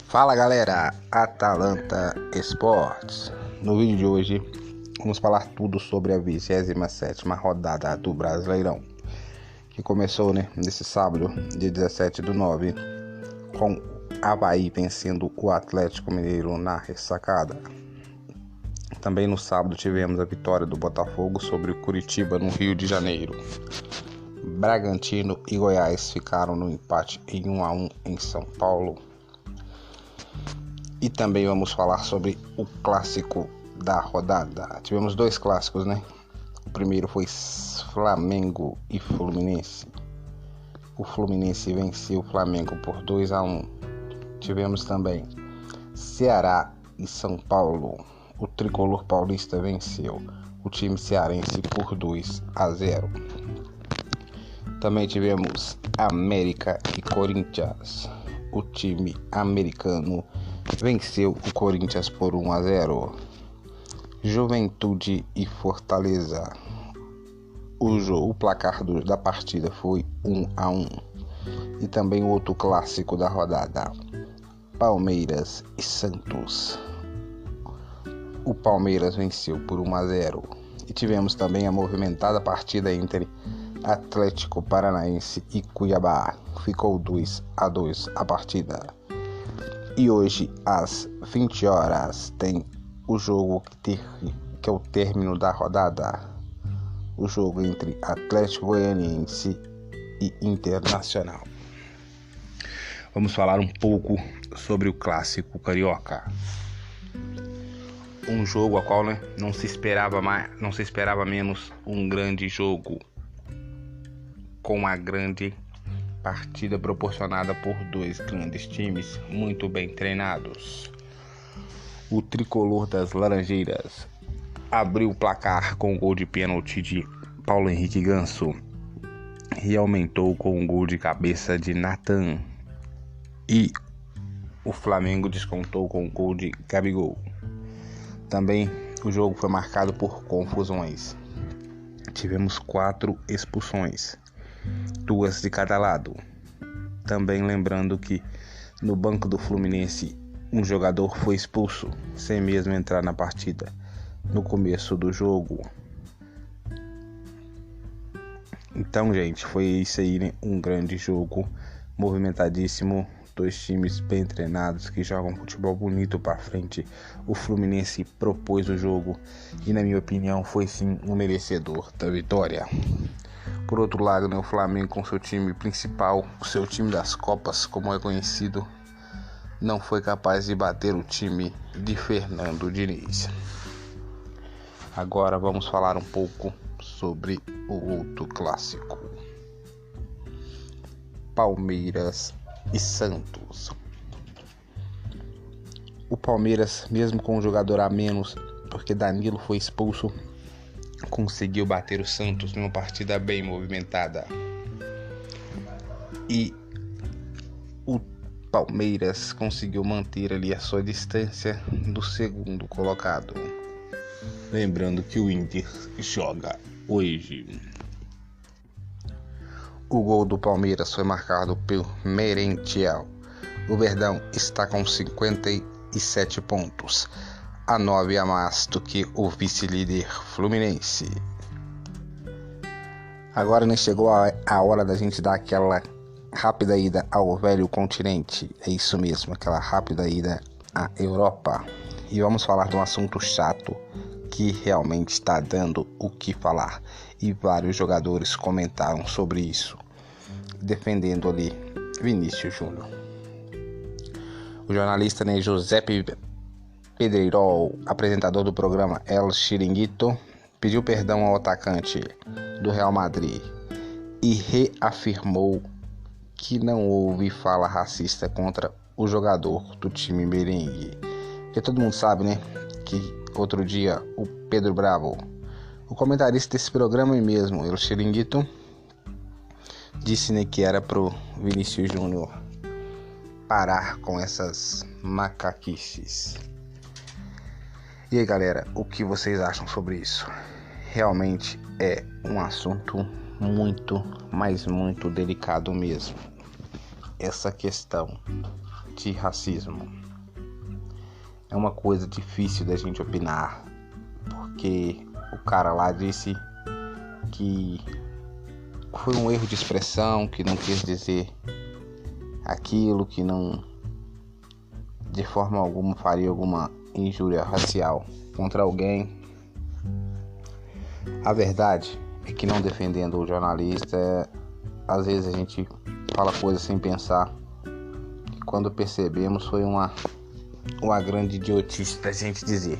Fala galera, Atalanta Esportes. No vídeo de hoje vamos falar tudo sobre a 27ª rodada do Brasileirão, que começou nesse sábado, dia 17/9, com Avaí vencendo o Atlético Mineiro na ressacada. Também no sábado tivemos a vitória do Botafogo sobre o Curitiba no Rio de Janeiro. Bragantino e Goiás ficaram no empate em 1-1 em São Paulo. E também vamos falar sobre o clássico da rodada. Tivemos dois clássicos, O primeiro foi Flamengo e Fluminense. O Fluminense venceu o Flamengo por 2-1. Tivemos também Ceará e São Paulo. O tricolor paulista venceu o time cearense por 2-0. Também tivemos América e Corinthians. O time americano venceu o Corinthians por 1-0. Juventude e Fortaleza. O placar da partida foi 1-1. E também o outro clássico da rodada, Palmeiras e Santos. O Palmeiras venceu por 1-0. E tivemos também a movimentada partida entre Atlético Paranaense e Cuiabá. Ficou 2-2 a partida. E hoje, às 20 horas, tem o jogo que é o término da rodada. O jogo entre Atlético Goianiense e Internacional. Vamos falar um pouco sobre o clássico carioca. Um jogo a qual não se esperava menos um grande jogo, com uma grande partida proporcionada por dois grandes times muito bem treinados. O tricolor das Laranjeiras abriu o placar com um gol de pênalti de Paulo Henrique Ganso e aumentou com um gol de cabeça de Nathan. E o Flamengo descontou com um gol de Gabigol. Também o jogo foi marcado por confusões. Tivemos 4 expulsões, 2 de cada lado. Também lembrando que no banco do Fluminense um jogador foi expulso sem mesmo entrar na partida no começo do jogo. Então, gente, foi isso aí, um grande jogo, movimentadíssimo, 2 times bem treinados que jogam futebol bonito para frente. O Fluminense propôs o jogo e, na minha opinião, foi sim um merecedor da vitória. Por outro lado, o Flamengo, com seu time principal, o seu time das Copas, como é conhecido, não foi capaz de bater o time de Fernando Diniz. Agora vamos falar um pouco sobre o outro clássico, Palmeiras e Santos. O Palmeiras, mesmo com um jogador a menos, porque Danilo foi expulso, conseguiu bater o Santos numa partida bem movimentada. E o Palmeiras conseguiu manter ali a sua distância do segundo colocado. Lembrando que o Inter joga hoje. O gol do Palmeiras foi marcado pelo Merentiel. O Verdão está com 57 pontos, a 9 a mais do que o vice-líder Fluminense. Agora chegou a hora da gente dar aquela rápida ida ao velho continente. É isso mesmo, aquela rápida ida à Europa. E vamos falar de um assunto chato que realmente está dando o que falar. E vários jogadores comentaram sobre isso, defendendo ali Vinícius Júnior. O jornalista Giuseppe Pedreirol, apresentador do programa El Chiringuito, pediu perdão ao atacante do Real Madrid e reafirmou que não houve fala racista contra o jogador do time merengue. Porque todo mundo sabe, que outro dia o Pedro Bravo, o comentarista desse programa mesmo, El Chiringuito, disse que era pro Vinícius Júnior parar com essas macaquices. E aí, galera, o que vocês acham sobre isso? realmente é um assunto muito, mas muito delicado mesmo. Essa questão de racismo é uma coisa difícil da gente opinar, porque o cara lá disse que foi um erro de expressão, que não quis dizer aquilo, que não de forma alguma faria alguma injúria racial contra alguém. A verdade é que, não defendendo o jornalista, às vezes a gente fala coisas sem pensar, e quando percebemos foi uma grande idiotice pra gente dizer.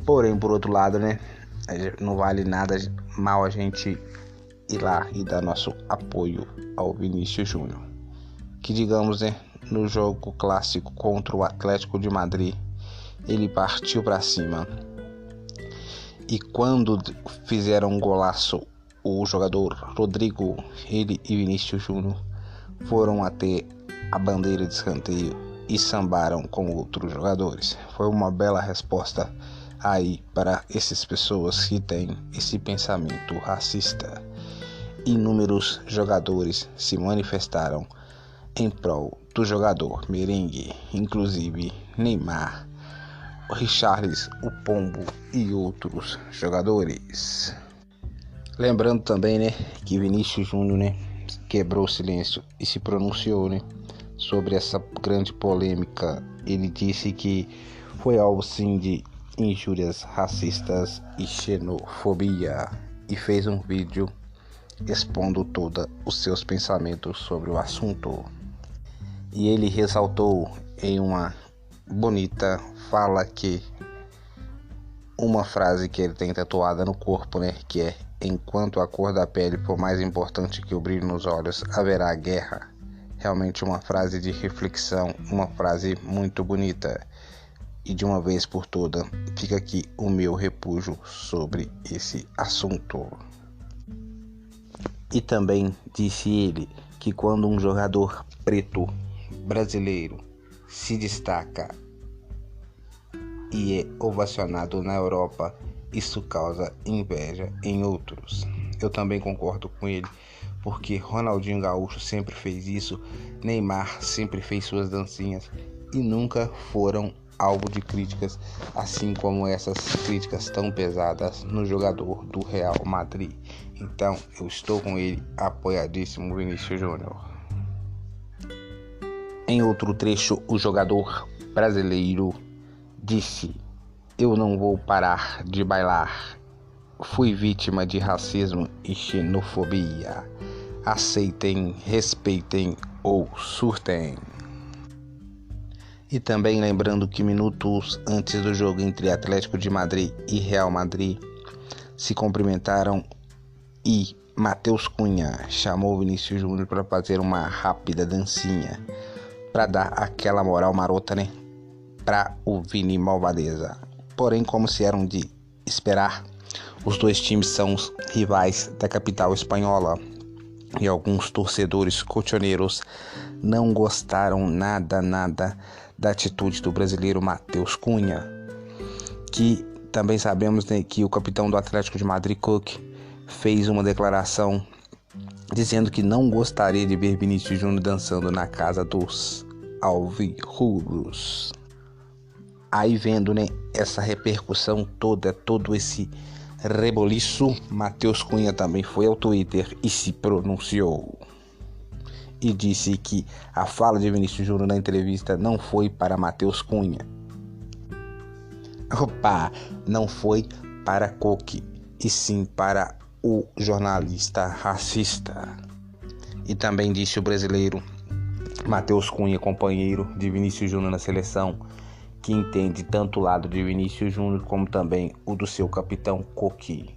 Porém, por outro lado, né, não vale nada mal a gente ir lá e dar nosso apoio ao Vinícius Júnior, que, digamos, né, no jogo clássico contra o Atlético de Madrid, ele partiu para cima, e quando fizeram um golaço, o jogador Rodrigo, ele e Vinícius Júnior foram até a bandeira de escanteio e sambaram com outros jogadores. Foi uma bela resposta aí para essas pessoas que têm esse pensamento racista. Inúmeros jogadores se manifestaram em prol do jogador merengue, inclusive Neymar, Richarlison, o Pombo e outros jogadores. Lembrando também, né, que Vinícius Júnior, né, quebrou o silêncio e se pronunciou, né, sobre essa grande polêmica. Ele disse que foi alvo sim de injúrias racistas e xenofobia, e fez um vídeo expondo todos os seus pensamentos sobre o assunto. E ele ressaltou em uma bonita fala que uma frase que ele tem tatuada no corpo, né, que é: enquanto a cor da pele for mais importante que o brilho nos olhos, haverá guerra. Realmente uma frase de reflexão, uma frase muito bonita. E de uma vez por todas, fica aqui o meu repúdio sobre esse assunto. E também disse ele que quando um jogador preto brasileiro se destaca e é ovacionado na Europa, isso causa inveja em outros. Eu também concordo com ele, porque Ronaldinho Gaúcho sempre fez isso, Neymar sempre fez suas dancinhas e nunca foram alvo de críticas, assim como essas críticas tão pesadas no jogador do Real Madrid. Então eu estou com ele, apoiadíssimo Vinícius Júnior. Em outro trecho, o jogador brasileiro disse: eu não vou parar de bailar. Fui vítima de racismo e xenofobia. Aceitem, respeitem ou surtem. E também lembrando que minutos antes do jogo entre Atlético de Madrid e Real Madrid, se cumprimentaram e Matheus Cunha chamou Vinícius Júnior para fazer uma rápida dancinha, para dar aquela moral marota, né, para o Vini Malvadeza. Porém, como se eram de esperar, os dois times são os rivais da capital espanhola, e alguns torcedores colchoneiros não gostaram nada da atitude do brasileiro Matheus Cunha, que também sabemos, né, que o capitão do Atlético de Madrid, Koke, fez uma declaração dizendo que não gostaria de ver Vinícius Júnior dançando na casa dos alvirrubros. Aí, vendo, né, essa repercussão toda, todo esse reboliço, Matheus Cunha também foi ao Twitter e se pronunciou. E disse que a fala de Vinícius Júnior na entrevista não foi para Matheus Cunha. Não foi para Koke, e sim para o jornalista racista. E também disse o brasileiro Matheus Cunha, companheiro de Vinícius Júnior na seleção, que entende tanto o lado de Vinícius Júnior como também o do seu capitão Koke.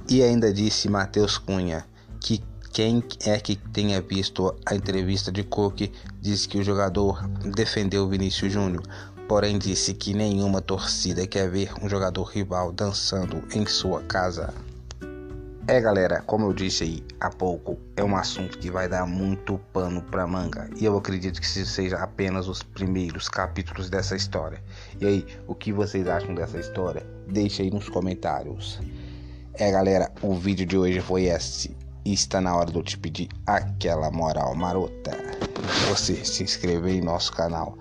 E ainda disse Matheus Cunha que quem é que tenha visto a entrevista de Koke diz que o jogador defendeu Vinícius Júnior, porém disse que nenhuma torcida quer ver um jogador rival dançando em sua casa. Galera, como eu disse aí há pouco, é um assunto que vai dar muito pano pra manga. E eu acredito que isso seja apenas os primeiros capítulos dessa história. E aí, o que vocês acham dessa história? Deixa aí nos comentários. Galera, o vídeo de hoje foi esse. E está na hora de eu te pedir aquela moral marota. Você se inscrever em nosso canal.